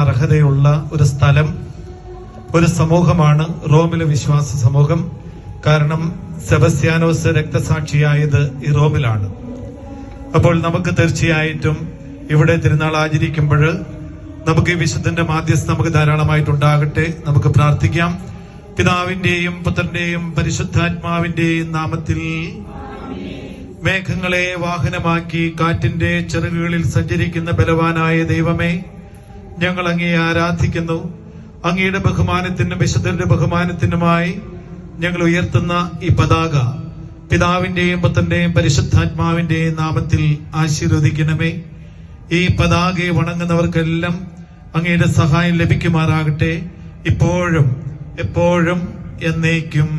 അർഹതയുള്ള ഒരു സ്ഥലം, ഒരു സമൂഹമാണ് റോമിലെ വിശ്വാസ സമൂഹം. കാരണം സെബസ്ത്യാനോസ് രക്തസാക്ഷിയായത് ഈ റോമിലാണ്. അപ്പോൾ നമുക്ക് തീർച്ചയായിട്ടും ഇവിടെ തിരുനാൾ ആചരിക്കുമ്പോൾ നമുക്ക് ഈ വിശുദ്ധന്റെ മാധ്യസ്ഥം നമുക്ക് ധാരാളമായിട്ടുണ്ടാകട്ടെ. നമുക്ക് പ്രാർത്ഥിക്കാം. പിതാവിന്റെയും പുത്രന്റെയും പരിശുദ്ധാത്മാവിന്റെയും നാമത്തിൽ. മേഘങ്ങളെ വാഹനമാക്കി കാറ്റിന്റെ ചിറകുകളിൽ സഞ്ചരിക്കുന്ന ബലവാനായ ദൈവമേ, ഞങ്ങൾ അങ്ങയെ ആരാധിക്കുന്നു. അങ്ങയുടെ ബഹുമാനത്തിനും വിശുദ്ധരുടെ ബഹുമാനത്തിനുമായി ഞങ്ങൾ ഉയർത്തുന്ന ഈ പതാക പിതാവിന്റെയും പുത്രന്റെയും പരിശുദ്ധാത്മാവിന്റെയും നാമത്തിൽ ആശീർവദിക്കണമേ. ഈ പതാകയെ വണങ്ങുന്നവർക്കെല്ലാം അങ്ങയുടെ സഹായം ലഭിക്കുമാറാകട്ടെ, ഇപ്പോഴും എപ്പോഴും എന്നേക്കും.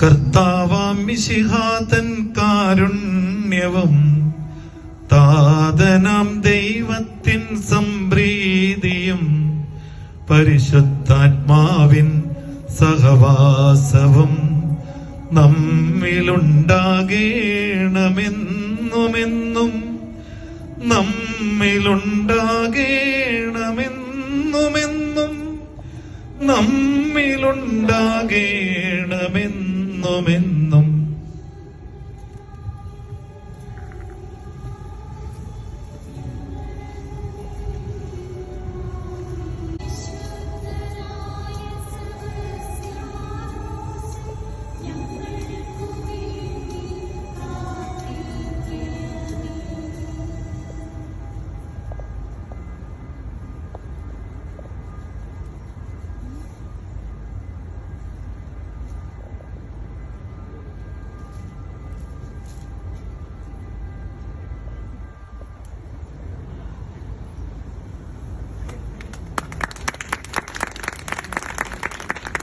കർത്താവാം മിശിഹാതൻ കാരുണ്യവും താതനാം ദൈവത്തിൻ സംപ്രീതിയും പരിശുദ്ധാത്മാവിൻ സഹവാസവും നമ്മിലുണ്ടാകേണമെന്നുമെന്നും നമ്മിലുണ്ടാകേണമെന്നുമെന്നും നമ്മിലുണ്ടാകേണമെന്നുമെന്നും